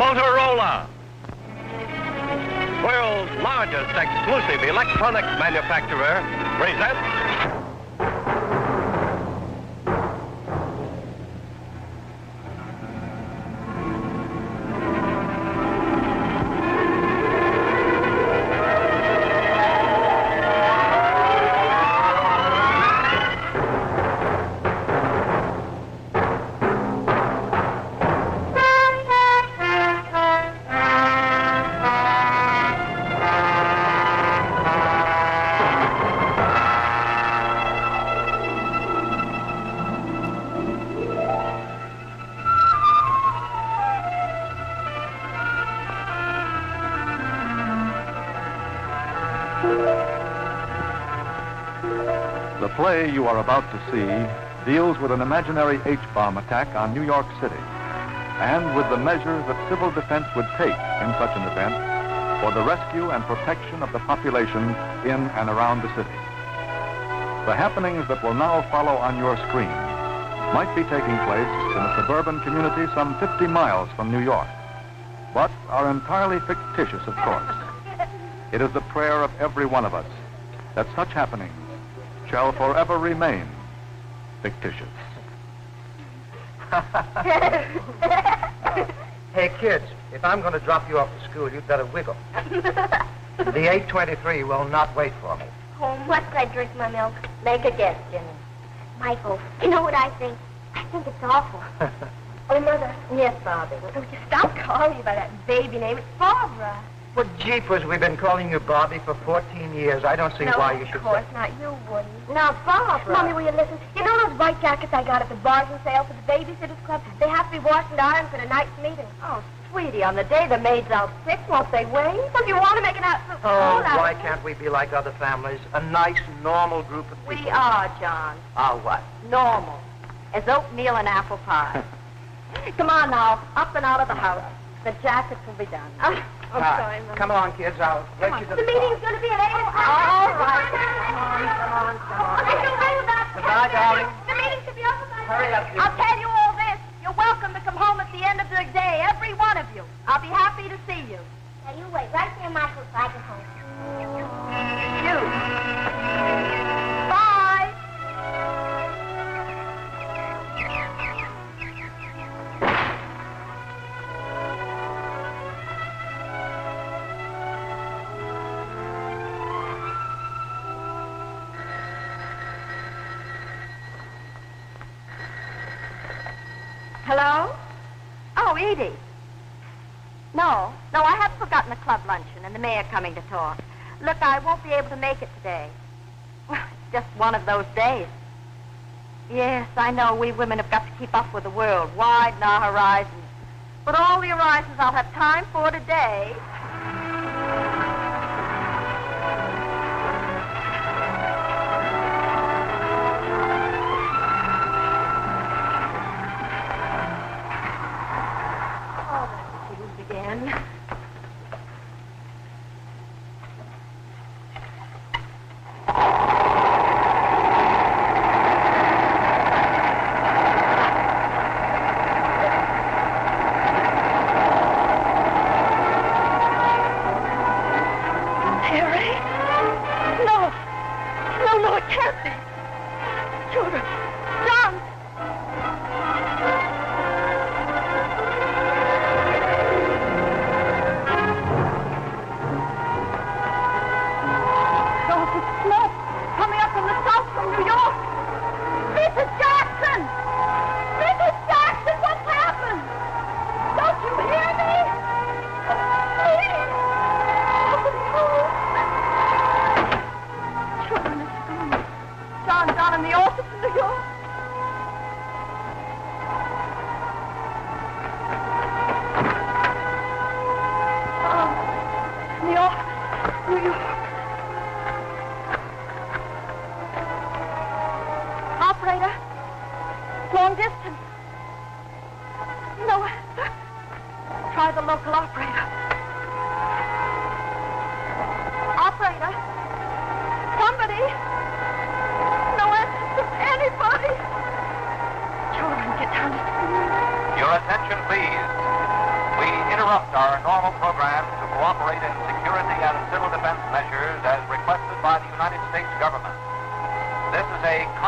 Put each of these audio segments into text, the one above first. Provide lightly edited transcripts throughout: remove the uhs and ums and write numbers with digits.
Motorola, world's largest exclusive electronics manufacturer, presents... The play you are about to see deals with an imaginary H-bomb attack on New York City and with the measures that civil defense would take in such an event for the rescue and protection of the population in and around the city. The happenings that will now follow on your screen might be taking place in a suburban community some 50 miles from New York, but are entirely fictitious, of course. It is the prayer of every one of us that such happenings shall forever remain fictitious. Hey, kids, if I'm going to drop you off to school, you'd better wiggle. The 8:23 will not wait for me. Oh, must I drink my milk? Make a guess, Jimmy. Michael, you know what I think? I think it's awful. Oh, Mother. Yes, Bobby. Well, don't you stop calling me by that baby name. It's Barbara. Well, jeepers, we've been calling you Bobby for 14 years. I don't see why you should... of course not. You wouldn't. Now, Barbara. Mommy, will you listen? You know those white jackets I got at the bargain sale for the Babysitters Club? They have to be washed and ironed for tonight's meeting. Oh, sweetie, on the day the maid's out sick, won't they wait? Well, if you want to make an absolute Oh, why can't we be like other families? A nice, normal group of people. We are, John. Are what? Normal. As oatmeal and apple pie. Come on now, up and out of the house. The jackets will be done. Oh, sorry, Mom. Come on, kids. I'll let you to The meeting's going to be at 8 o'clock. All right. Come on. I don't know about Goodbye, darling. The meeting should be over by Hurry up, I'll tell you all this. You're welcome to come home at the end of the day, every one of you. I'll be happy to see you. Now, you wait right there, Michael, so I can home. You. Bye. Hello? Oh, Edie. No, I haven't forgotten the club luncheon and the mayor coming to talk. Look, I won't be able to make it today. Well, it's just one of those days. Yes, I know we women have got to keep up with the world, widen our horizons. But all the horizons I'll have time for today...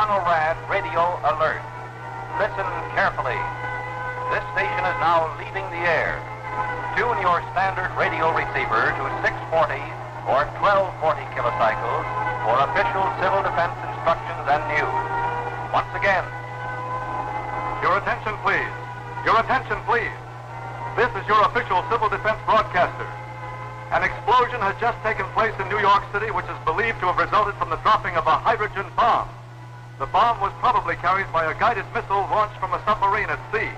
NORAD radio alert. Listen carefully. This station is now leaving the air. Tune your standard radio receiver to 640 or 1240 kilocycles for official civil defense instructions and news. Once again, Your attention, please. Your attention, please. This is your official civil defense broadcaster. An explosion has just taken place in New York City, which is believed to have resulted from the dropping of a hydrogen bomb. The bomb was probably carried by a guided missile launched from a submarine at sea.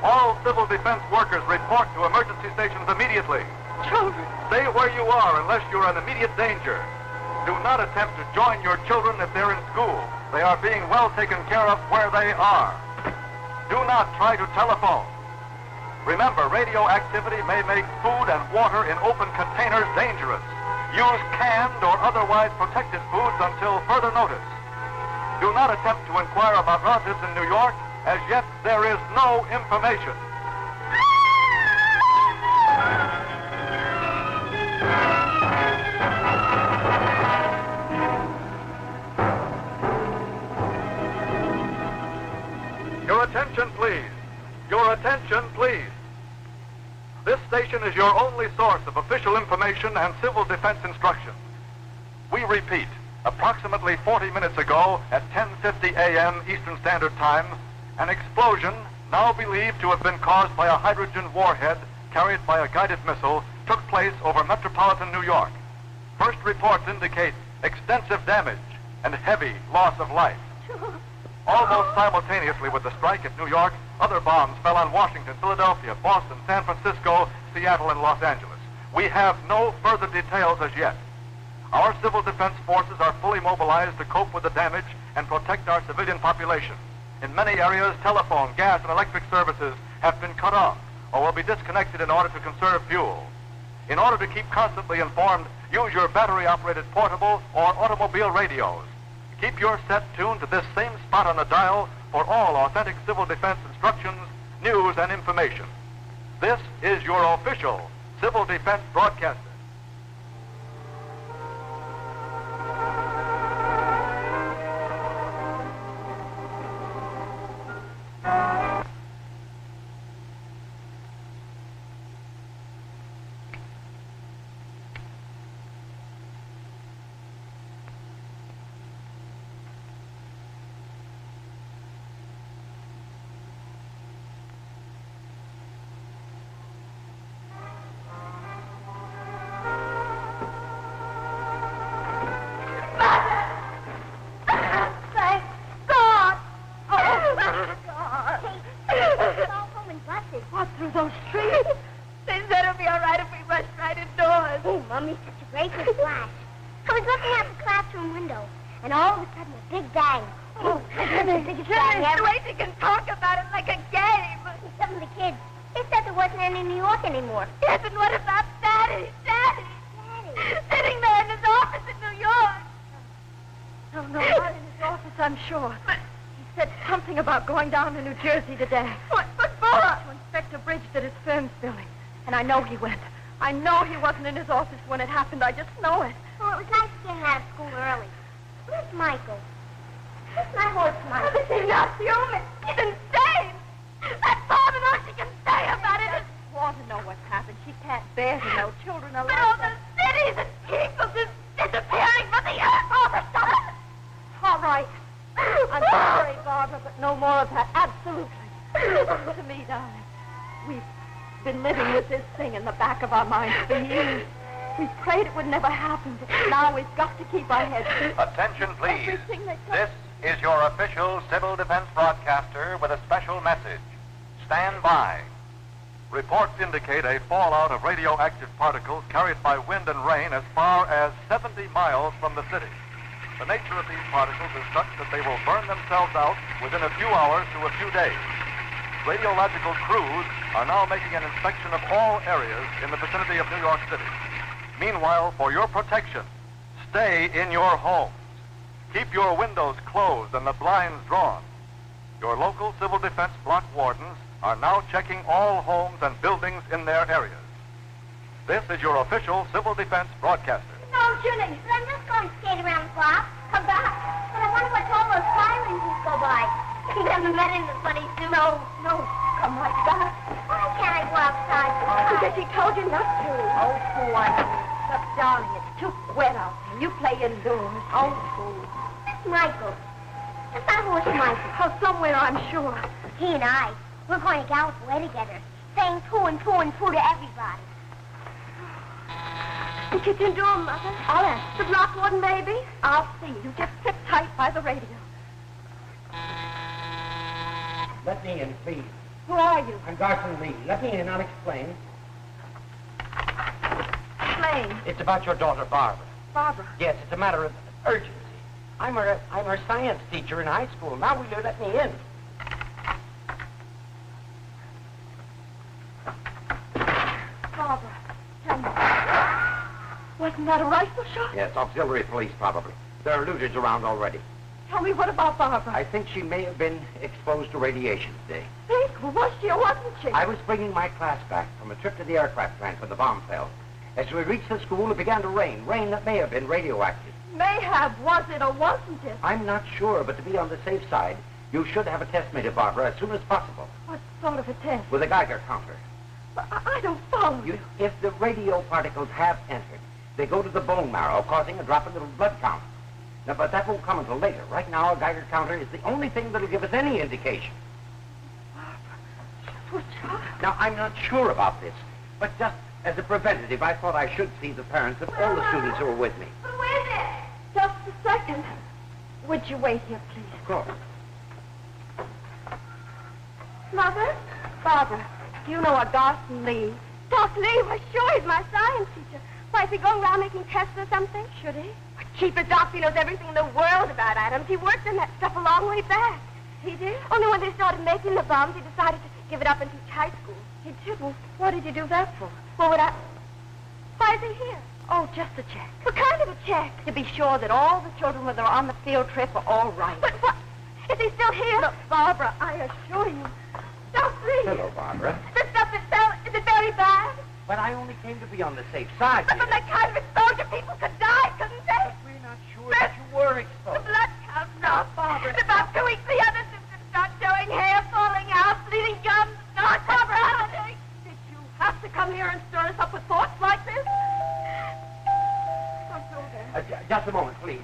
All civil defense workers report to emergency stations immediately. Children. Stay where you are unless you're in immediate danger. Do not attempt to join your children if they're in school. They are being well taken care of where they are. Do not try to telephone. Remember, radioactivity may make food and water in open containers dangerous. Use canned or otherwise protected foods until further notice. Do not attempt to inquire about relatives in New York. As yet, there is no information. Your attention, please. Your attention, please. This station is your only source of official information and civil defense instructions. We repeat, approximately 40 minutes ago at 10:50 a.m. Eastern Standard Time, an explosion, now believed to have been caused by a hydrogen warhead carried by a guided missile, took place over metropolitan New York. First reports indicate extensive damage and heavy loss of life. Almost simultaneously with the strike at New York, other bombs fell on Washington, Philadelphia, Boston, San Francisco, Seattle, and Los Angeles. We have no further details as yet. Our civil defense forces are fully mobilized to cope with the damage and protect our civilian population. In many areas, telephone, gas, and electric services have been cut off or will be disconnected in order to conserve fuel. In order to keep constantly informed, use your battery-operated portable or automobile radios. Keep your set tuned to this same spot on the dial for all authentic civil defense instructions, news, and information. This is your official civil defense broadcaster. Going down to New Jersey today. What for? To inspect a bridge that his firm's building. And I know he went. I know he wasn't in his office when it happened. I just know it. Oh, it was nice getting out of school early. Where's Michael? Where's my horse, Michael? He's not human. He's insane. That's all the more she can say about it. She wants to know what's happened. She can't bear to know children are But all the cities and people just disappearing from the earth all the sudden. All right. I'm sorry, Barbara, but no more of that. Absolutely. Listen to me, darling. We've been living with this thing in the back of our minds for years. We prayed it would never happen, but now we've got to keep our heads. Attention, please. This is your official civil defense broadcaster with a special message. Stand by. Reports indicate a fallout of radioactive particles carried by wind and rain as far as 70 miles from the city. The nature of these particles is such that they will burn themselves out within a few hours to a few days. Radiological crews are now making an inspection of all areas in the vicinity of New York City. Meanwhile, for your protection, stay in your homes. Keep your windows closed and the blinds drawn. Your local civil defense block wardens are now checking all homes and buildings in their areas. This is your official civil defense broadcaster. No, Julie, I'm just going to skate around the block. Come back. But I wonder what all those haven't met him, Funny Sue. No, come like that. Why can't I go outside? Because he told you not to. Oh, poor. But, darling, it's too wet out there. You play indoors. Oh, fool. That's Michael. That's not horse Michael. Oh, somewhere, I'm sure. He and I, we're going to gallop away together, saying poo and poo and poo to everybody. The kitchen door, Mother. I'll ask the block warden, maybe. I'll see. You just sit tight by the radio. Let me in, please. Who are you? I'm Garson Lee. Let me in, I'll explain. Explain. It's about your daughter, Barbara. Barbara. Yes, it's a matter of urgency. I'm her science teacher in high school. Now will you let me in? Barbara, tell me. Wasn't that a rifle shot? Yes, auxiliary police, probably. There are looters around already. Tell me, what about Barbara? I think she may have been exposed to radiation today. Was she or wasn't she? I was bringing my class back from a trip to the aircraft plant when the bomb fell. As we reached the school, it began to rain. Rain that may have been radioactive. May have. Was it or wasn't it? I'm not sure, but to be on the safe side, you should have a test made of Barbara as soon as possible. What sort of a test? With a Geiger counter. I don't follow you. If the radio particles have entered, they go to the bone marrow, causing a drop in the blood count. Now, but that won't come until later. Right now, a Geiger counter is the only thing that'll give us any indication. Now, I'm not sure about this, but just as a preventative, I thought I should see the parents of all the students who are with me. Who is it? Just a second. Would you wait here, please? Of course. Mother? Barbara, do you know a Garson Lee? Doc Lee, well, sure, he's my science teacher. Why, is he going around making tests or something? Should he? Cheaper Doc, he knows everything in the world about atoms. He worked on that stuff a long way back. He did? Only when they started making the bombs, he decided to give it up and teach high school. He did? Well, what did you do that for? Well, why is he here? Oh, just a check. What kind of a check? To be sure that all the children, when they're on the field trip, are all right. But what? Is he still here? Look, Barbara, I assure you. Doc Lee. Hello, Barbara. The stuff that fell, is it very bad? But I only came to be on the safe side. But from that kind of exposure, people could die, couldn't they? But we're not sure that you were The exposed. blood count, no. Barbara. In about 2 weeks, the other symptoms start showing: hair falling out, bleeding gums, not Barbara, headache. Did you have to come here and stir us up with thoughts like this? Don't go there. Just a moment, please.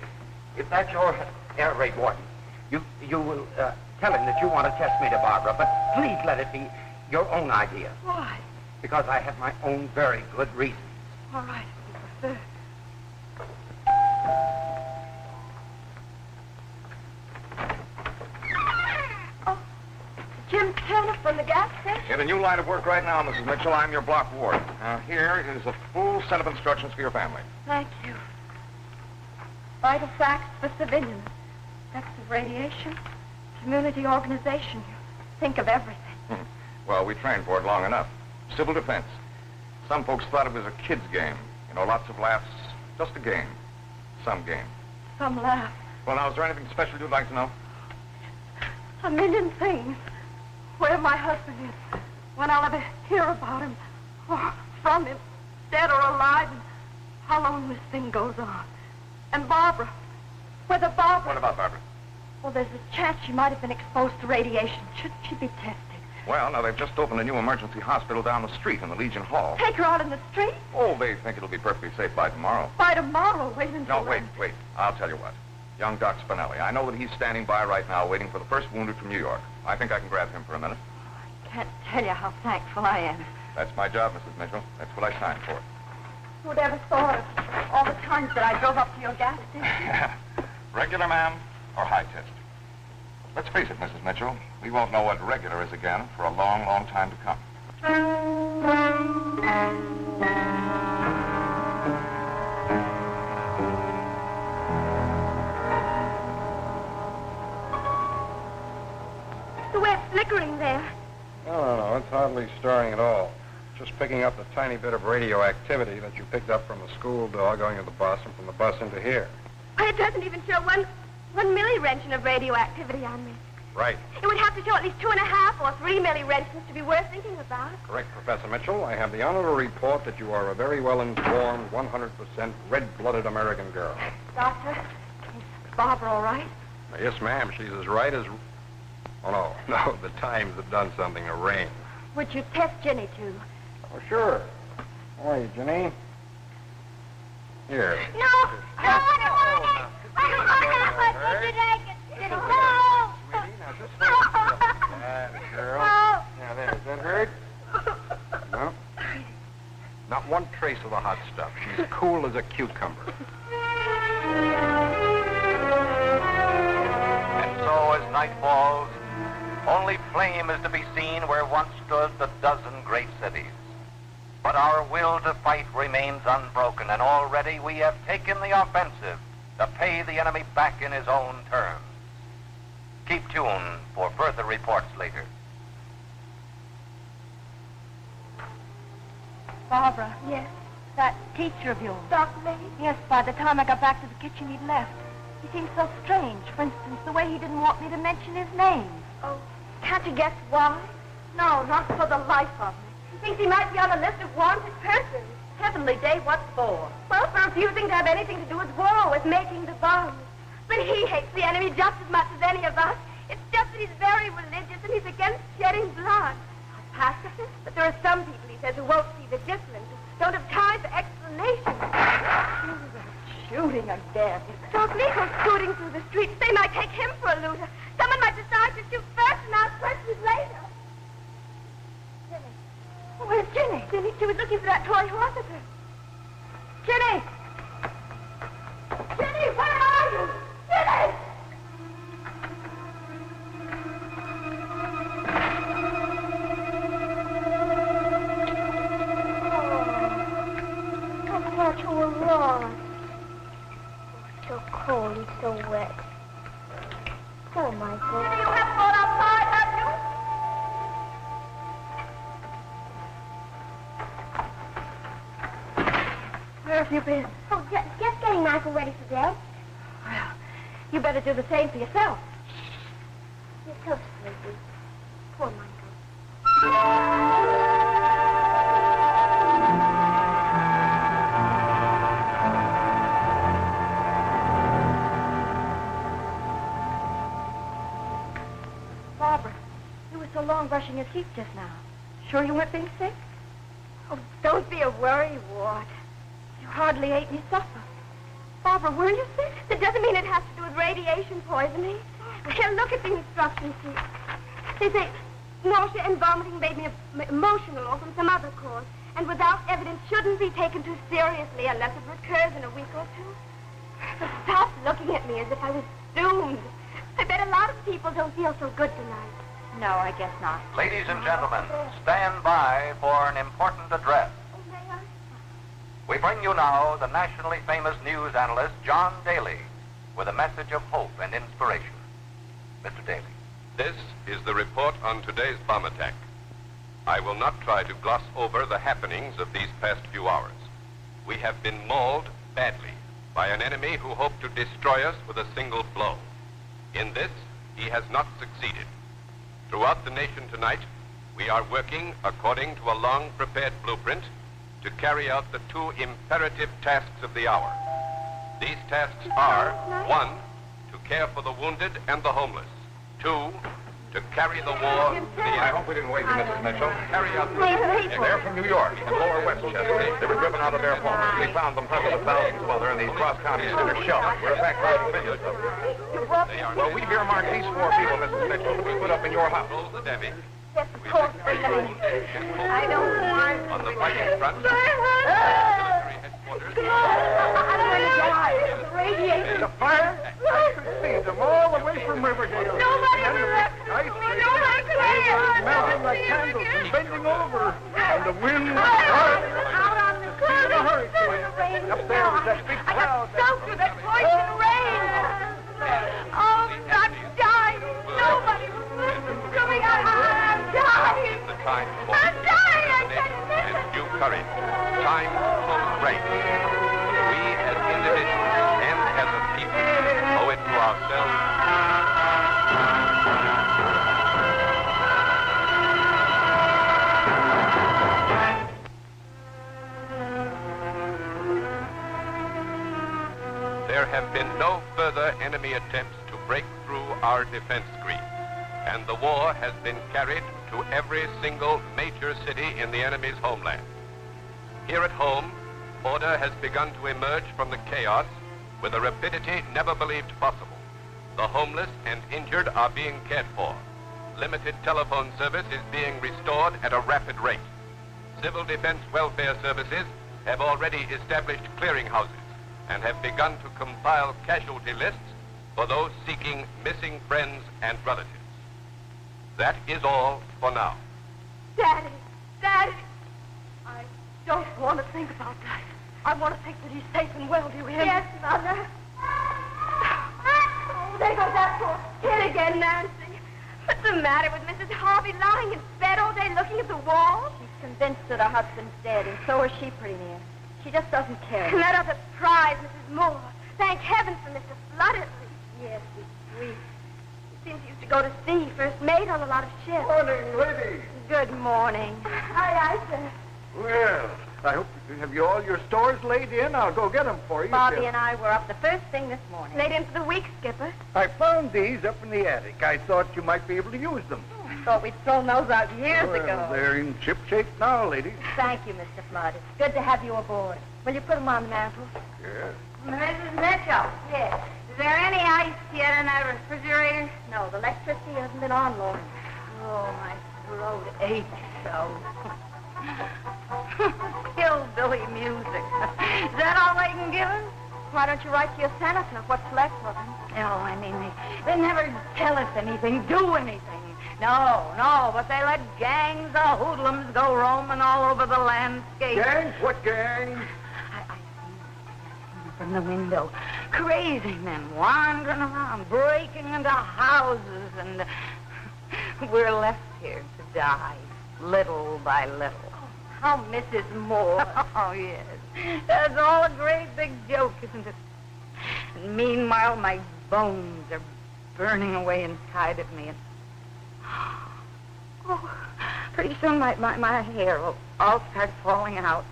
If that's your air raid warden, you will tell him that you want to test me to Barbara, but please let it be your own idea. Why? Because I have my own very good reasons. All right, if you prefer. Oh, Jim Turner from the gas station. Get a new line of work right now, Mrs. Mitchell. I'm your block warden. Now, here is a full set of instructions for your family. Thank you. Vital facts for civilians. Effects of radiation. Community organization. You think of everything. Well, we trained for it long enough. Civil defense. Some folks thought it was a kid's game. You know, lots of laughs. Just a game. Some game. Some laugh. Well, now, is there anything special you'd like to know? A million things. Where my husband is. When I'll ever hear about him. Or from him. Dead or alive. And how long this thing goes on. And Barbara. Whether Barbara... What about Barbara? Well, there's a chance she might have been exposed to radiation. Should she be tested? Well, now, they've just opened a new emergency hospital down the street in the Legion Hall. Take her out in the street? Oh, they think it'll be perfectly safe by tomorrow. By tomorrow, wait until No, wait. I'll tell you what. Young Doc Spinelli. I know that he's standing by right now waiting for the first wounded from New York. I think I can grab him for a minute. I can't tell you how thankful I am. That's my job, Mrs. Mitchell. That's what I signed for. Who'd ever thought of all the times that I drove up to your gas station? Regular, ma'am, or high test? Let's face it, Mrs. Mitchell. We won't know what regular is again for a long, long time to come. The way it's flickering there. No, it's hardly stirring at all. Just picking up the tiny bit of radioactivity that you picked up from the school door going to the bus and from the bus into here. It doesn't even show one millirentgen of radioactivity on me. Right. It would have to show at least 2.5 or 3 milliroentgens to be worth thinking about. Correct, Professor Mitchell. I have the honor to report that you are a very well-informed, 100% red-blooded American girl. Doctor, is Barbara all right? Yes, ma'am. She's as right as... Oh, no, the Times have done something to rain. Would you test Ginny, too? Oh, sure. How are you, Janine? Here. No, I don't want it. I don't want it. Sweetie, now just that, girl. Now, there, is that hurt? No? Not one trace of the hot stuff. She's cool as a cucumber. And so as night falls, only flame is to be seen where once stood the dozen great cities. But our will to fight remains unbroken, and already we have taken the offensive to pay the enemy back in his own terms. Keep tuned for further reports later. Barbara. Yes. That teacher of yours. Dr. Lee? Yes, by the time I got back to the kitchen, he'd left. He seemed so strange. For instance, the way he didn't want me to mention his name. Oh, can't you guess why? No, not for the life of me. He thinks he might be on a list of wanted persons. Heavenly day, what for? Well, for refusing to have anything to do with war, with making the bombs. But he hates the enemy just as much as any of us. It's just that he's very religious and he's against shedding blood. A pacifist? But there are some people, he says, who won't see the difference, who don't have time for explanations. Shooting again. Those Negroes scooting through the streets, they might take him for a looter. Someone might decide to shoot first and ask questions later. Ginny. Where's Ginny? Ginny, she was looking for that toy horse of hers. Ginny! Ginny, where are you? Ginny! Oh, I thought you were lost. So cold and so wet. Poor Michael. You haven't gone outside, have you? Where have you been? Oh, just getting Michael ready for bed. Well, you better do the same for yourself. You're so sleepy. Poor Michael. Barbara, you were so long brushing your teeth just now. Sure you weren't being sick? Oh, don't be a worry, Ward. You hardly ate any supper. Barbara, were you sick? That doesn't mean it has to do with radiation poisoning. Here, look at the instruction sheet. They say nausea and vomiting made me emotional or from some other cause, and without evidence shouldn't be taken too seriously unless it recurs in a week or two. So stop looking at me as if I was doomed. I bet a lot of people don't feel so good tonight. No, I guess not. Ladies and gentlemen, stand by for an important address. Oh, may I? We bring you now the nationally famous news analyst, John Daly, with a message of hope and inspiration. Mr. Daly. This is the report on today's bomb attack. I will not try to gloss over the happenings of these past few hours. We have been mauled badly by an enemy who hoped to destroy us with a single blow. In this, he has not succeeded. Throughout the nation tonight, we are working according to a long-prepared blueprint to carry out the two imperative tasks of the hour. These tasks are, 1, to care for the wounded and the homeless. 2, to carry the war to the I end. hope we didn't wake you, Mrs. Mitchell. Carry out the They're from New York, from Lower Westchester. They were driven out of their homes. We found them hundreds of thousands while they're in these cross-county center shelters. We're evacuating millions of them. Well, we've earmarked these 4 people, Mrs. Mitchell, to be put up in your house. Control the damage. Yes, of course. I don't want On the fighting front, to. military headquarters. I'm going to die. The radiation. The fire? I could see them all the way from Riverdale. Nobody And will the let ice me. cream. Nobody can They were hear. melting like candles and bending over. And the wind was howling. Out on the curb. a hurricane. The rain Up there was that big I cloud. got soaked with that poison rain. Oh, I'm dying. Nobody will listen to me. I'm dying. The time for I'm dying. I determination can't and listen. due courage. Time to close ranks. We as individuals and as a people owe it to ourselves. There have been no further enemy attempts to break through our defense screen. and the war has been carried to every single major city in the enemy's homeland. Here at home, order has begun to emerge from the chaos with a rapidity never believed possible. The homeless and injured are being cared for. Limited telephone service is being restored at a rapid rate. Civil defense welfare services have already established clearinghouses and have begun to compile casualty lists for those seeking missing friends and relatives. That is all for now. Daddy! I don't want to think about that. I want to think that he's safe and well, do you hear me? Yes, Mother. Oh, there goes that poor kid again, Nancy. What's the matter with Mrs. Harvey lying in bed all day looking at the wall? She's convinced that her husband's dead, and so is she, pretty near. She just doesn't care. And that other prize, Mrs. Moore. Thank heaven for Mr. Flood, at least. Yes, he's sweet. He seems he used to go to sea, first mate on a lot of ships. Morning, lady. Good morning. Aye, sir. Well, I hope have you all your stores laid in? I'll go get them for you. Bobby and I were up the first thing this morning. Laid in for the week, Skipper. I found these up in the attic. I thought you might be able to use them. I thought we'd thrown those out years Well, ago. they're in ship shape now, lady. Thank you, Mr. Flood. It's good to have you aboard. Will you put them on the mantel? Yes. Mrs. Mitchell. Yes. Is there any ice yet in that refrigerator? No, the electricity hasn't been on long. Oh, my throat aches so. Hillbilly music. Is that all they can give us? Why don't you write to your senator what's left of him? No, I mean, they never tell us anything, do anything. No, but they let gangs of hoodlums go roaming all over the landscape. Gangs? What gangs? I see them from the window. Crazy men wandering around, breaking into houses, and we're left here to die, little by little. How Mrs. Moore. Oh, yes. That's all a great big joke, isn't it? And meanwhile, my bones are burning away inside of me. And oh, pretty soon my hair will all start falling out.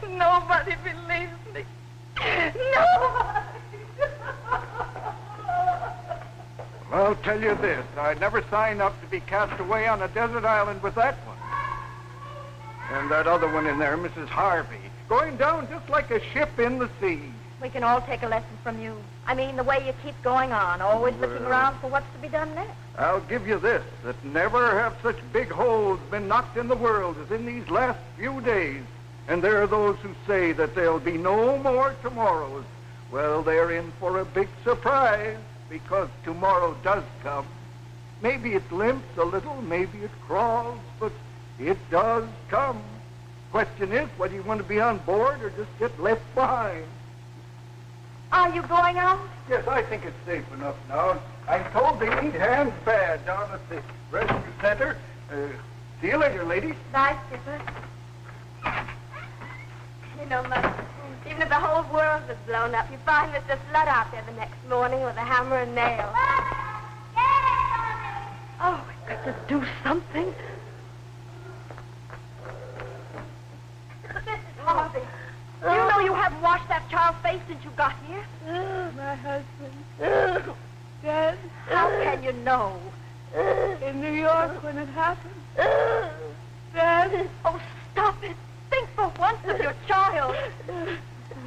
Nobody believes me. Nobody. I'll tell you this. I'd never sign up to be cast away on a desert island with that one. And that other one in there, Mrs. Harvey, going down just like a ship in the sea. We can all take a lesson from you. I mean, the way you keep going on, always looking around for what's to be done next. I'll give you this, that never have such big holes been knocked in the world as in these last few days. And there are those who say that there'll be no more tomorrows. Well, they're in for a big surprise, because tomorrow does come. Maybe it limps a little, maybe it crawls, but it does come. Question is, whether you want to be on board or just get left behind. Are you going out? Yes, I think it's safe enough now. I'm told they need hands bad down at the rescue center. See you later, ladies. Bye, Skipper. You know, Mother, even if the whole world was blown up, you find Mr. Flood out there the next morning with a hammer and nail. Oh, we've got to do something. Mrs. Harvey, you know you haven't washed that child's face since you got here. My husband. Dead. How can you know? In New York when it happened. Dead. Oh, stop it. Think for once of your child.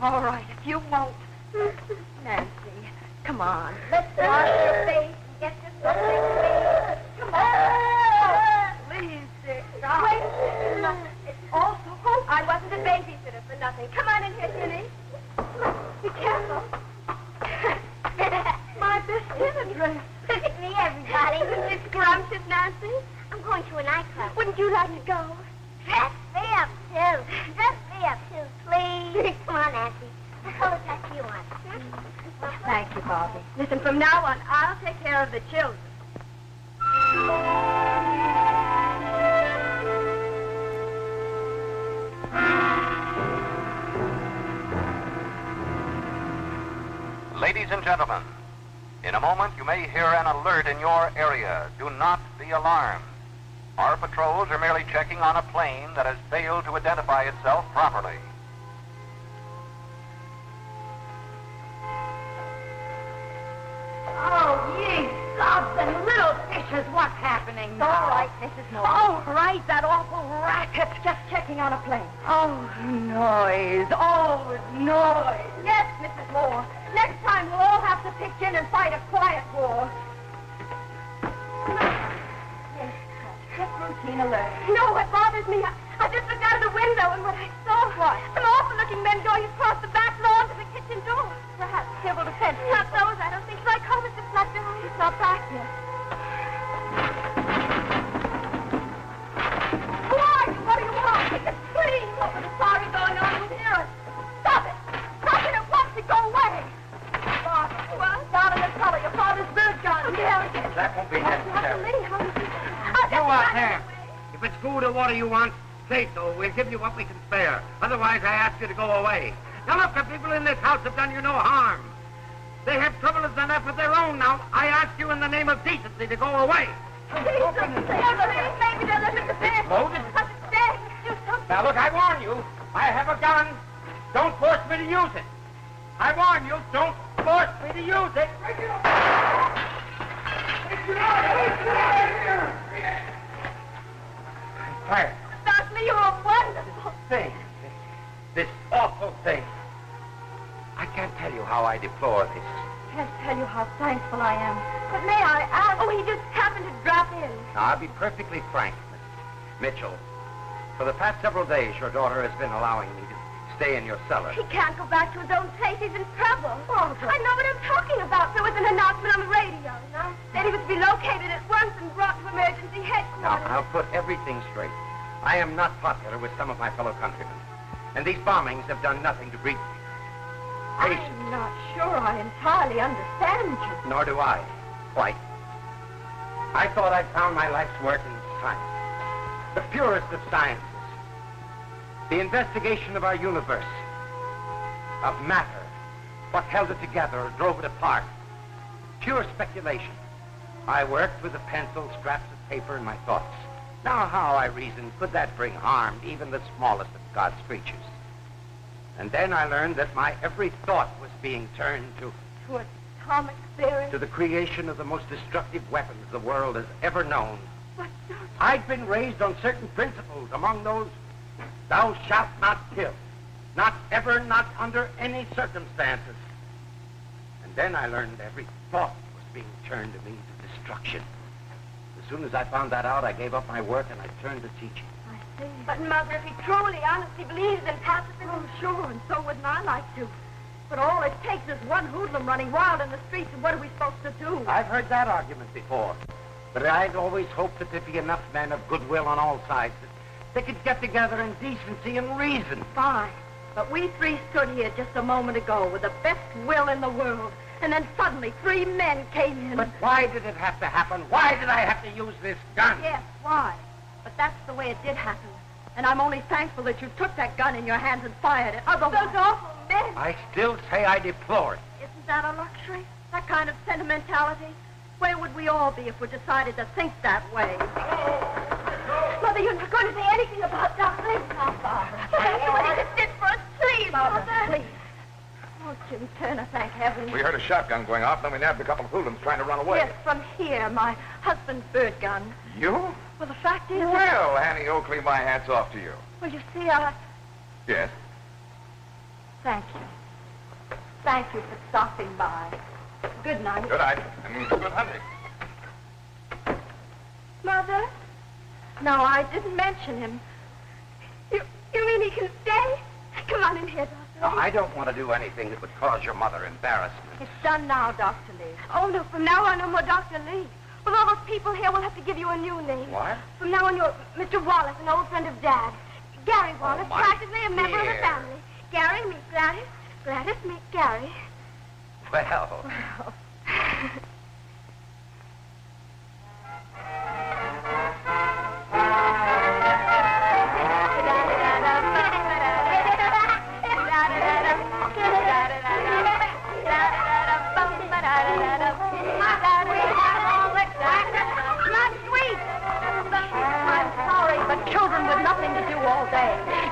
All right, if you won't. Nancy, come on. Let's wash your face and get you something to eat. Come on. Please, dear. Wait. It's all so hopeless. I wasn't a babysitter for nothing. Come on in here, Jenny. Be careful. My best dinner dress. Look at me, everybody. Isn't it scrumptious, Nancy? I'm going to a nightclub. Wouldn't you like to go? Dress me up, too. Dress me up, too, please. Come on, Nancy. What color dress you want? Thank you, Bobby. Listen, from now on, I'll take care of the children. Ladies and gentlemen, in a moment you may hear an alert in your area. Do not be alarmed. Our patrols are merely checking on a plane that has failed to identify itself properly. Precious, what's happening now? All right, Mrs. Moore. Oh, right, that awful racket. Just checking on a plane. Oh, noise. Oh, noise. Yes, Mrs. Moore. Next time we'll all have to pitch in and fight a quiet war. Yes, just routine alert. You know what bothers me? I just looked out of the window and what I saw was some awful-looking men going across the back lawn to the kitchen door. Perhaps civil defense. Not those, I don't think. Shall I call Mr. Fletcher? He's not back yet. Who are you? What do you want? Please, what was the sorry going on with here? Stop it! Stop it at once and go away! Father, well, down in the cellar, your father's bird gun. Yeah, That won't be necessary. You out there. If it's food or water you want, say so. We'll give you what we can spare. Otherwise, I ask you to go away. Now, look, the people in this house have done you no harm. They have troubles enough of their own now. I ask you in the name of decency to go away. Maybe they'll let us in. Loaded? Now, look, I warn you. I have a gun. Don't force me to use it. I warn you, don't force me to use it. Quiet. Doctor, you are wonderful. Thing. This awful thing. I can't tell you how I deplore this. Can't tell you how thankful I am. But may I ask? Oh, he just happened to drop in. Now, I'll be perfectly frank, Miss Mitchell. For the past several days, your daughter has been allowing me to stay in your cellar. He can't go back to his own place. He's in trouble. I know what I'm talking about. There was an announcement on the radio. Said he was to be located at once and brought to emergency Now, headquarters. I'll put everything straight. I am not popular with some of my fellow countrymen. And these bombings have done nothing to breed patience. I'm not sure I entirely understand you. Nor do I. Quite. I thought I'd found my life's work in science. The purest of sciences. The investigation of our universe. Of matter. What held it together or drove it apart. Pure speculation. I worked with a pencil, scraps of paper, and my thoughts. Now, how, I reasoned, could that bring harm to even the smallest of God's creatures? And then I learned that my every thought was being turned to Atomic theory. the creation of the most destructive weapons the world has ever known. But, Doctor, I'd been raised on certain principles, among those, thou shalt not kill. Not ever, not under any circumstances. And then I learned every thought was being turned to means of destruction. As soon as I found that out, I gave up my work and I turned to teaching. I see. But, Mother, if he truly, honestly believes in pacifism... Oh, sure, and so wouldn't I like to. But all it takes is one hoodlum running wild in the streets, and what are we supposed to do? I've heard that argument before. But I'd always hoped that there'd be enough men of goodwill on all sides that they could get together in decency and reason. Fine. But we three stood here just a moment ago with the best will in the world. And then suddenly 3 men came in. But why did it have to happen? Why did I have to use this gun? Yes, why? But that's the way it did happen. And I'm only thankful that you took that gun in your hands and fired it. Otherwise... Those awful men. I still say I deplore it. Isn't that a luxury? That kind of sentimentality? Where would we all be if we decided to think that way? Mother, you're not going to say anything about Dr. Now, Barbara. That's what he just did for us. Please, Mother. Please. Oh, Jim Turner, thank heaven. We heard a shotgun going off, then we nabbed a couple of hoodlums trying to run away. Yes, from here, my husband's bird gun. You? Well, the fact is... Well, Annie Oakley, my hat's off to you. Well, you see, Yes? Thank you. Thank you for stopping by. Good night. Good night, and good hunting. Mother? No, I didn't mention him. You mean he can stay? Come on in here, Doctor. No, I don't want to do anything that would cause your mother embarrassment. It's done now, Dr. Lee. Oh, no, from now on, no more Dr. Lee. With all those people here, we'll have to give you a new name. What? From now on, you're Mr. Wallace, an old friend of Dad. Gary Wallace, my practically a member of the dear. family. Gary, meet Gladys. Gladys, meet Gary. Well,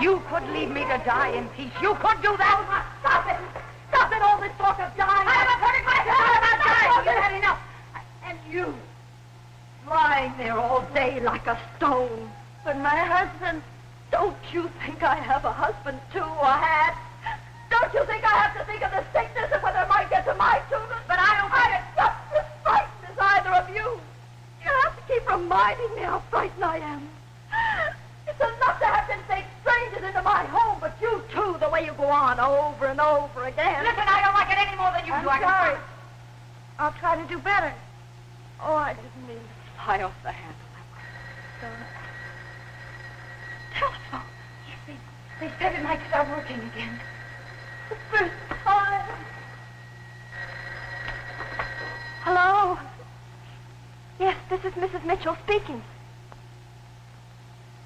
You could leave me to die in peace. You could do that. Stop it. Stop it, all this talk of dying. I haven't heard it myself about dying. You've had enough. And you, away like a stone. But my husband... Don't you think I have a husband, too, or had? Don't you think I have to think of the sickness and whether it might get to my children? But I don't think it's just as frightened as either of you. You have to keep reminding me how frightened I am. It's enough to have them take strangers into my home, but you, too, the way you go on over and over again. Listen, I don't like it any more than you I'm do. I can sorry. promise. I'll try to do better. Oh, I didn't mean to fly off the handle. Telephone. They said it might start working again. The first time. Hello? Yes, this is Mrs. Mitchell speaking.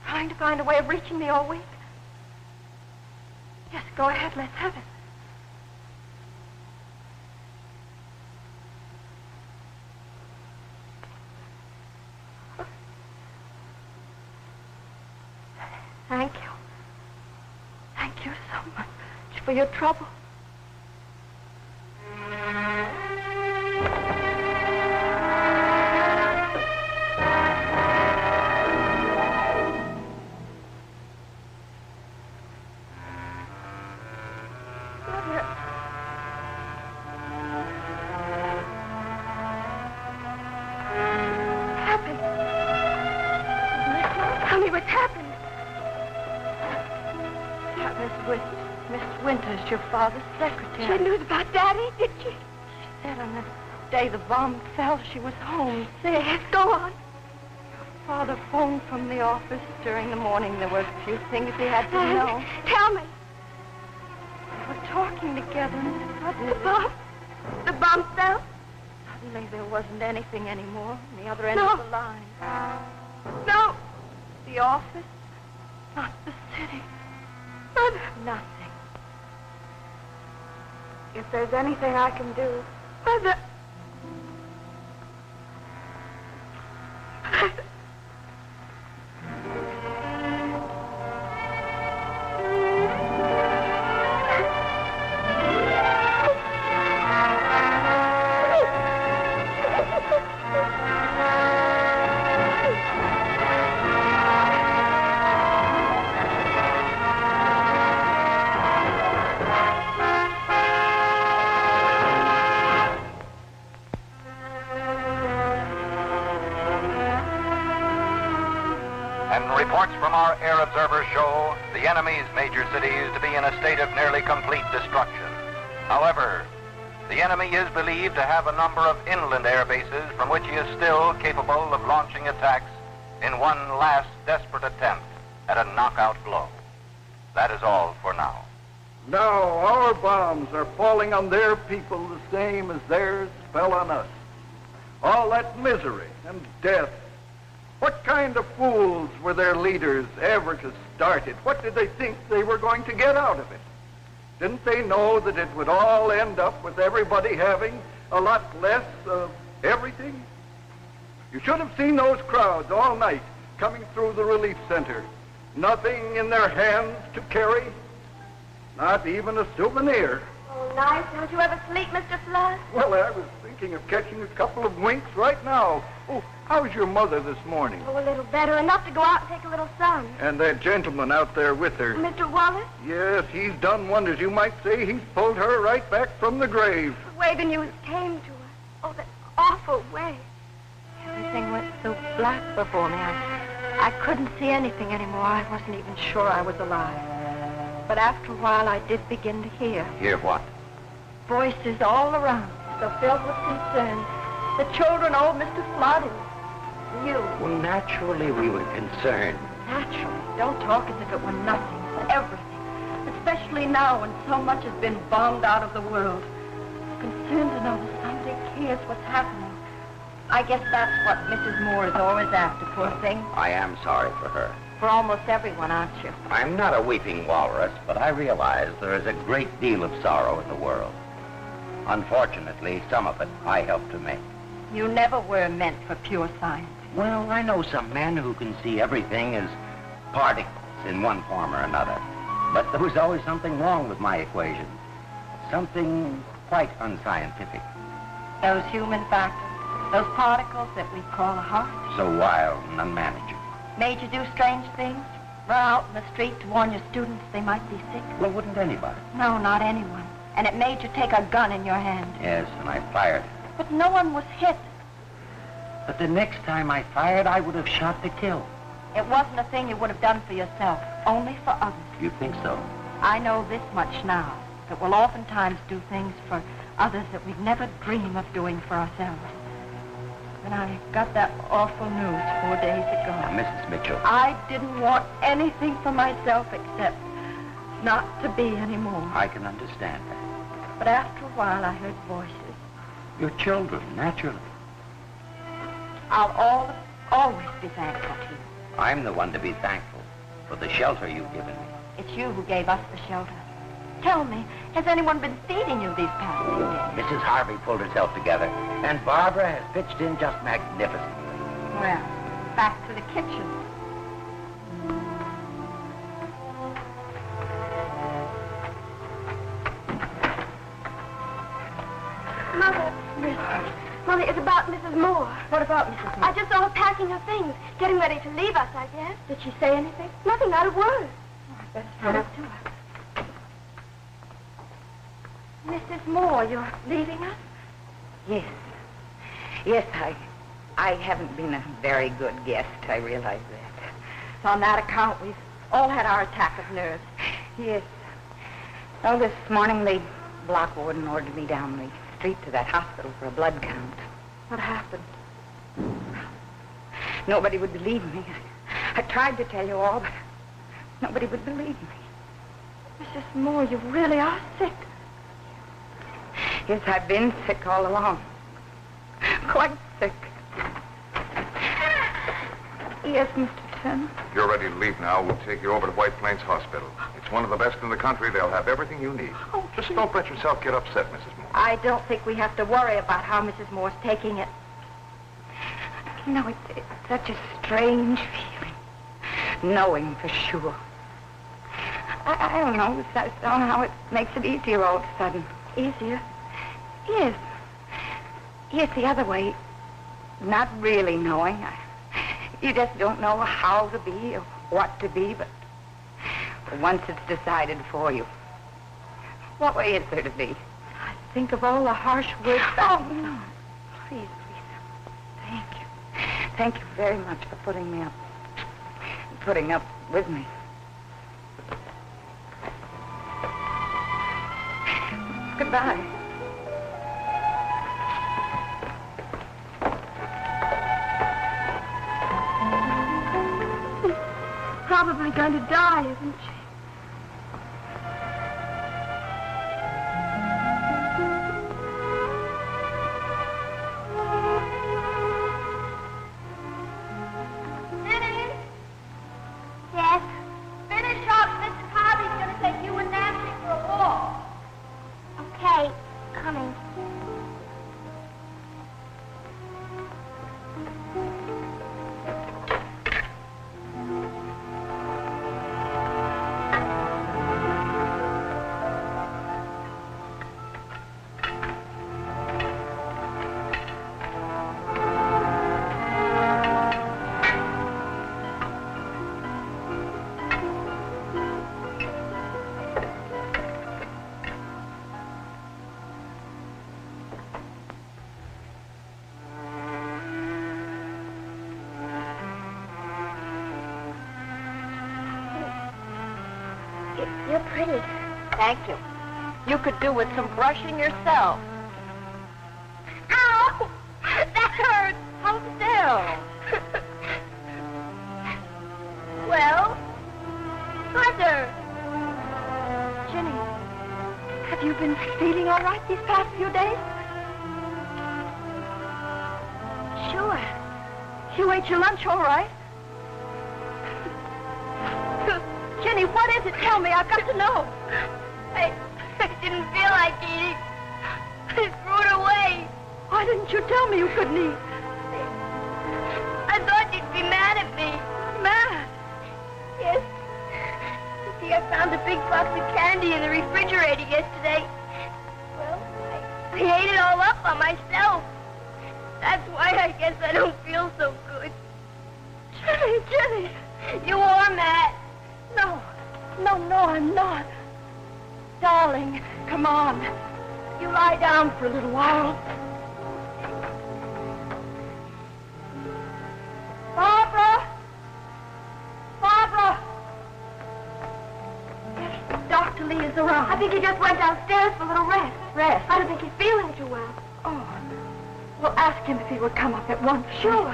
Trying to find a way of reaching me all week? Yes, go ahead, let's have it. Thank you. Thank you so much for your trouble. Tell me what's happened. Miss Winters, your father's secretary. She knew about Daddy, did she? She said on the day the bomb fell, she was home, sick. Yes, go on. Father phoned from the office during the morning. There were a few things he had to know. Tell me. They were talking together, and suddenly... The bomb fell? Suddenly there wasn't anything anymore on the other end No. of the line. No. The office, not the city. Mother. Nothing. If there's anything I can do... Mother. And reports from our air observers show the enemy's major cities to be in a state of nearly complete destruction. However, the enemy is believed to have a number of inland air bases from which he is still capable of launching attacks in one last desperate attempt at a knockout blow. That is all for now. Now our bombs are falling on their people the same as theirs fell on us. All that misery and death. What kind of fools were their leaders ever to start it? What did they think they were going to get out of it? Didn't they know that it would all end up with everybody having a lot less of everything? You should have seen those crowds all night coming through the relief center. Nothing in their hands to carry, not even a souvenir. Oh, nice. Don't you ever sleep, Mr. Flood? Well, I was thinking of catching a couple of winks right now. Oh, how's your mother this morning? Oh, a little better. Enough to go out and take a little sun. And that gentleman out there with her. Mr. Wallace? Yes, he's done wonders. You might say he's pulled her right back from the grave. The way the news came to us. Oh, that awful way. Everything went so black before me. I couldn't see anything anymore. I wasn't even sure I was alive. But after a while, I did begin to hear. Hear what? Voices all around, so filled with concern. The children, old Mr. Flood, and you. Well, naturally we were concerned. Naturally. Don't talk as if it were nothing. It's everything. Especially now when so much has been bombed out of the world. Concerned to know that somebody cares what's happening. I guess that's what Mrs. Moore is always after, poor thing. I am sorry for her. For almost everyone, aren't you? I'm not a weeping walrus, but I realize there is a great deal of sorrow in the world. Unfortunately, some of it I helped to make. You never were meant for pure science. Well, I know some men who can see everything as particles in one form or another. But there was always something wrong with my equation. Something quite unscientific. Those human factors. Those particles that we call a heart. So wild and unmanageable. Made you do strange things? Run out in the street to warn your students they might be sick? Well, wouldn't anybody? No, not anyone. And it made you take a gun in your hand. Yes, and I fired. But no one was hit. But the next time I fired, I would have shot to kill. It wasn't a thing you would have done for yourself, only for others. You think so? I know this much now, that we'll oftentimes do things for others that we'd never dream of doing for ourselves. When I got that awful news 4 days ago... Now, Mrs. Mitchell... I didn't want anything for myself except not to be anymore. I can understand that. But after a while, I heard voices. Your children, naturally. I'll always be thankful to you. I'm the one to be thankful for the shelter you've given me. It's you who gave us the shelter. Tell me, has anyone been feeding you these past few days? Mrs. Harvey pulled herself together, and Barbara has pitched in just magnificently. Well, back to the kitchen. Mother, it's about Mrs. Moore. What about Mrs. Moore? I just saw her packing her things, getting ready to leave us, I guess. Did she say anything? Nothing, not a word. I better run up to her. Mrs. Moore, you're leaving us? Yes. Yes, I haven't been a very good guest. I realize that. So on that account, we've all had our attack of nerves. Yes. Oh, this morning the block warden ordered me down the street to that hospital for a blood count. What happened? Nobody would believe me. I tried to tell you all, but nobody would believe me. Mrs. Moore, you really are sick. Yes, I've been sick all along. Quite sick. Yes, Mr. Turner. If you're ready to leave now, we'll take you over to White Plains Hospital. It's one of the best in the country. They'll have everything you need. Oh, Just don't let yourself get upset, Mrs. Moore. I don't think we have to worry about how Mrs. Moore's taking it. You know, it's such a strange feeling, knowing for sure. I don't know. Somehow it makes it easier all of a sudden. Easier? Yes. Yes, the other way. Not really knowing. You just don't know how to be or what to be, but once it's decided for you. What way is there to be? I think of all the harsh words that... Oh, no. Please, please. Thank you. Thank you very much for putting me up. Putting up with me. Goodbye. Probably going to die, isn't she? Yes? Finish up. Mrs. Harvey's going to take you and Nancy for a walk. Okay, coming. You're pretty. Thank you. You could do with some brushing yourself. Ow! That hurts. Hold still. Well, Mother. Jenny, have you been feeling all right these past few days? Sure. You ate your lunch all right? Jenny, what is it? Tell me. I've got to know. I didn't feel like eating. I threw it away. Why didn't you tell me you couldn't eat? I thought you'd be mad at me. Mad? Yes. You see, I found a big box of candy in the refrigerator yesterday. Well, I ate it all up by myself. That's guess I don't feel so good. Jenny, you are mad. No, I'm not. Darling, come on. You lie down for a little while. Barbara! Yes, Dr. Lee is around. I think he just went downstairs for a little rest. Rest? I don't think he's feeling too well. Oh, well, ask him if he would come up at once. Sure.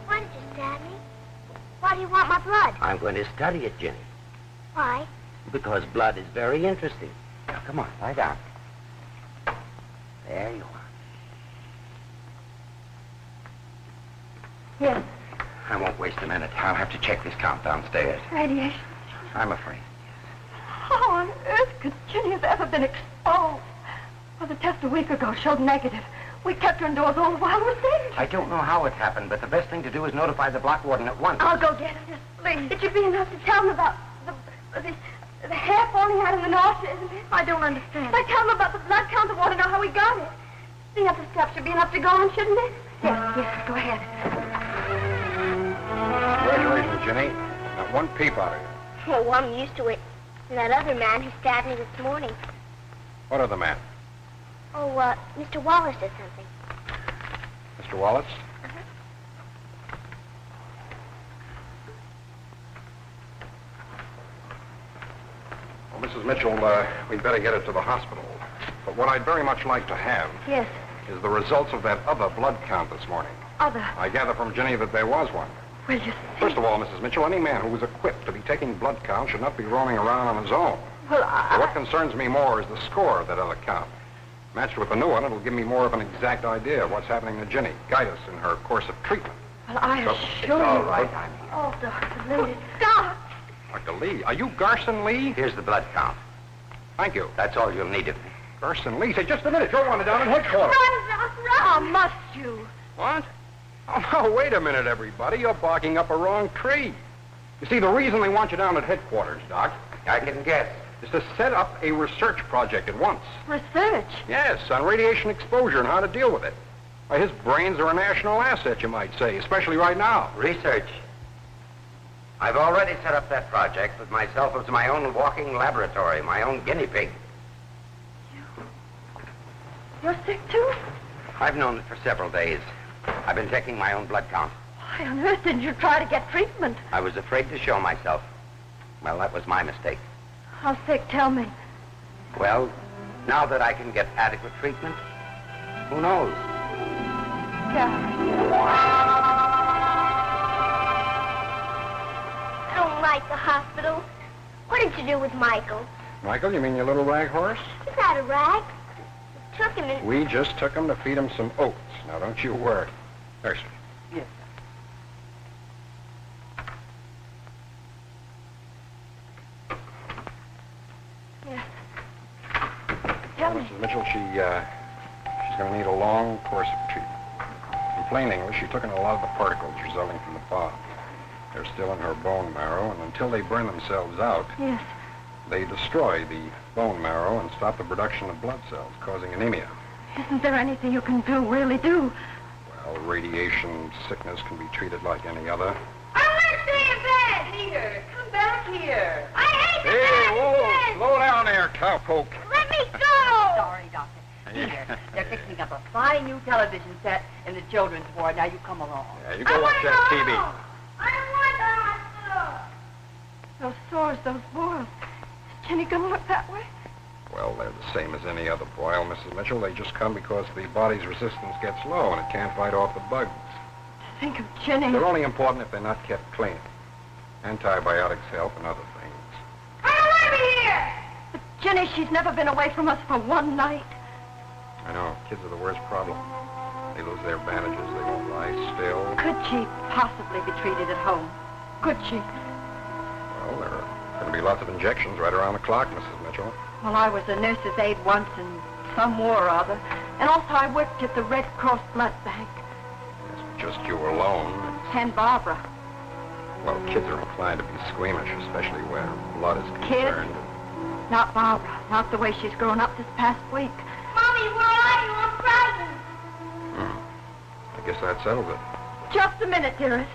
Why did you stab me? Why do you want my blood? I'm going to study it, Jenny, Why? because blood is very interesting. Now, come on, lie down. There you are. Yes, I won't waste a minute. I'll have to check this count downstairs. radiation. I'm afraid. How on earth could Jenny have ever been exposed? Well, the test a week ago showed negative. We kept her indoors all the while we were there. I don't know how it happened, but the best thing to do is notify the block warden at once. I'll go get him. Yes, please. It should be enough to tell him about the hair falling out in the nausea, isn't it? I don't understand. If I tell him about the blood count, I want to know how he got it. Seeing up the steps should be enough to go on, shouldn't it? Yes, go ahead. Congratulations, Jenny. Not one peep out of you. Oh, I'm used to it. And that other man who stabbed me this morning. What other man? Oh, Mr. Wallace did something. Mr. Wallace? Well, Mrs. Mitchell, we'd better get her to the hospital. But what I'd very much like to have Yes, is the results of that other blood count this morning. other. I gather from Jenny that there was one. Well, you see. First of all, Mrs. Mitchell, any man who was equipped to be taking blood count should not be roaming around on his own. Well, But what concerns me more is the score of that other count. Matched with the new one, it'll give me more of an exact idea of what's happening to Jenny, guide us in her course of treatment. Well, I So, assure it's all you. right, I'm here. Oh, Dr. Lee. Doc! Dr. Lee, are you Garson Lee? Here's the blood count. Thank you. That's all you'll need of me. Garson Lee, say just a minute. You're wanted down in headquarters. Run, Doc, run! Oh, must you? What? Oh, no, wait a minute, everybody. You're barking up a wrong tree. You see, the reason they want you down at headquarters, Doc, I can guess. is to set up a research project at once. Research? Yes, on radiation exposure and how to deal with it. Why, his brains are a national asset, you might say, especially right now. Research. I've already set up that project with myself as my own walking laboratory, my own guinea pig. You're sick, too? I've known it for several days. I've been taking my own blood count. Why on earth didn't you try to get treatment? I was afraid to show myself. Well, that was my mistake. How sick? Tell me. Well, now that I can get adequate treatment, who knows? Yeah. I don't like the hospital. What did you do with Michael? Michael, you mean your little rag horse? He's not a rag. We took him and... We just took him to feed him some oats. Now, don't you worry. There, sir. Yes, Yes. Tell me. Mrs. Mitchell, she's going to need a long course of treatment. In plain English, she took in a lot of the particles resulting from the bomb. They're still in her bone marrow, and until they burn themselves out, Yes. they destroy the bone marrow and stop the production of blood cells, causing anemia. Isn't there anything you can do, really do? Well, radiation sickness can be treated like any other. I want to stay in bed! Here, come back here. I hate the Hey, bed! whoa, slow down there, cowpoke. Let me go! Sorry, Doctor. Here, they're fixing up a fine new television set in the children's ward. Now you come along. Yeah, you go watch that TV. I don't want the hospital! Those sores, those boils. Is Jenny gonna look that way? Well, they're the same as any other boil, Mrs. Mitchell. They just come because the body's resistance gets low and it can't fight off the bugs. Think of Jenny. They're only important if they're not kept clean. Antibiotics help and other things. I don't want to be here! But Jenny, she's never been away from us for one night. I know, kids are the worst problem. They lose their bandages, they won't lie still. Could she possibly be treated at home? Could she? Well, there are going to be lots of injections right around the clock, Mrs. Mitchell. Well, I was a nurse's aide once in some war or other. And also I worked at the Red Cross blood bank. It's just you alone. And Barbara. Well, kids are inclined to be squeamish, especially where blood is Kids? concerned. Not Barbara. Not the way she's grown up this past week. Mommy, where are you? I'm frightened. I guess that settles it. Just a minute, dearest.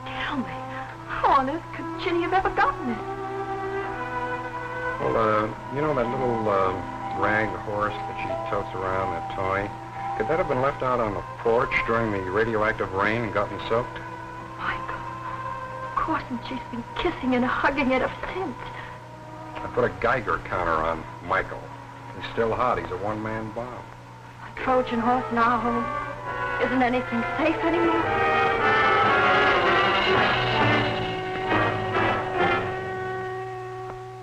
Tell me, how on earth could Ginny have ever gotten it? Well, you know that little rag horse that she totes around, that toy? Could that have been left out on the porch during the radioactive rain and gotten soaked? Michael. Of course, and she's been kissing and hugging it ever since. I put a Geiger counter on Michael. He's still hot. He's a one-man bomb. A Trojan horse in our home. Isn't anything safe anymore?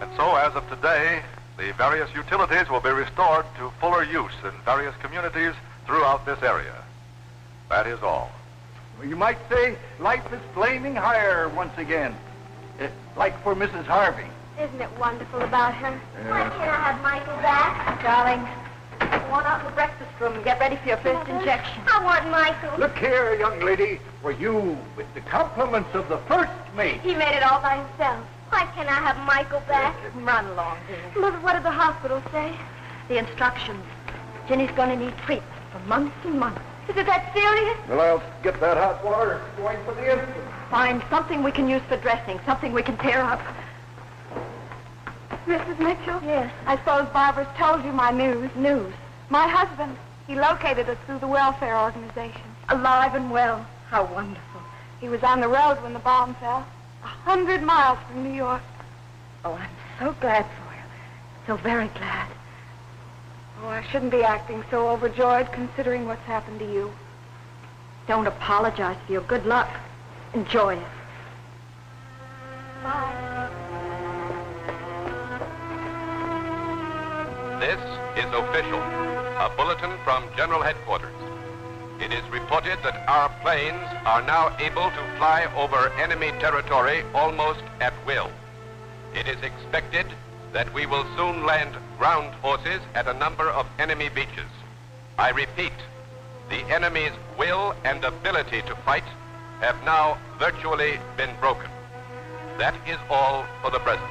And so, as of today, the various utilities will be restored to fuller use in various communities throughout this area. That is all. Well, you might say life is flaming higher once again. Like for Mrs. Harvey. Isn't it wonderful about her? Why can't I have Michael back? Darling, go on out to the breakfast room and get ready for your first injection. I want Michael. Look here, young lady, for you with the compliments of the first mate. He made it all by himself. Why can't I have Michael back? Run along, dear. Mother, what did the hospital say? The instructions. Ginny's going to need treatment for months and months. Is it that serious? Well, I'll get that hot water going for the instant. Find something we can use for dressing, something we can tear up. Mrs. Mitchell? Yes. I suppose Barbara's told you my news. News. My husband, he located us through the welfare organization. Alive and well. How wonderful. He was on the road when the bomb fell. 100 miles from New York. Oh, I'm so glad for you. So very glad. Oh, I shouldn't be acting so overjoyed considering what's happened to you. Don't apologize for your good luck. Enjoy it. Bye. This is official, a bulletin from General Headquarters. It is reported that our planes are now able to fly over enemy territory almost at will. It is expected that we will soon land ground forces at a number of enemy beaches. I repeat, the enemy's will and ability to fight have now virtually been broken. That is all for the present.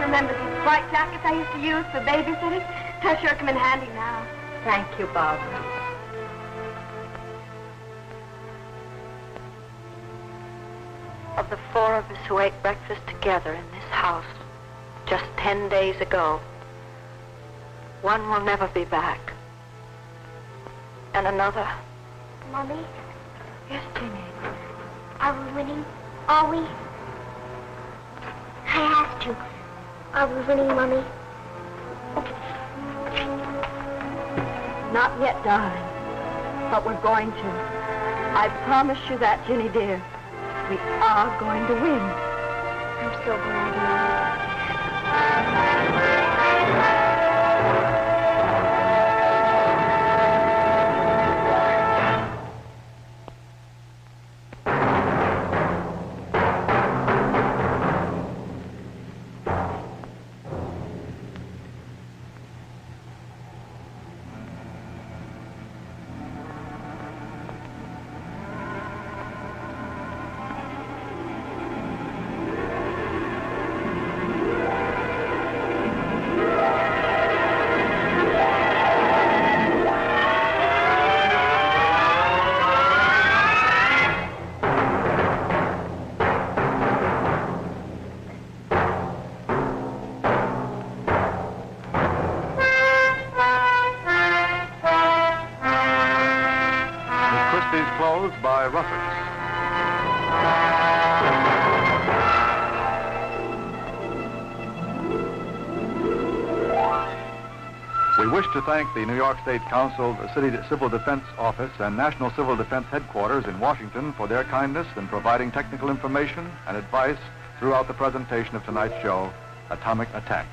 Remember these white jackets I used to use for babysitting? They'll sure come in handy now. Thank you, Barbara. Of the four of us who ate breakfast together in this house just 10 days ago, one will never be back. And another... Mommy, Yes, Ginny. are we winning? Are we? I have to. Are we winning, Mommy? Not yet, darling. But we're going to. I promise you that, Ginny dear. We are going to win. I'm so glad, Mommy. Closed by Russert. We wish to thank the New York State Council, the City Civil Defense Office, and National Civil Defense Headquarters in Washington for their kindness in providing technical information and advice throughout the presentation of tonight's show, Atomic Attack.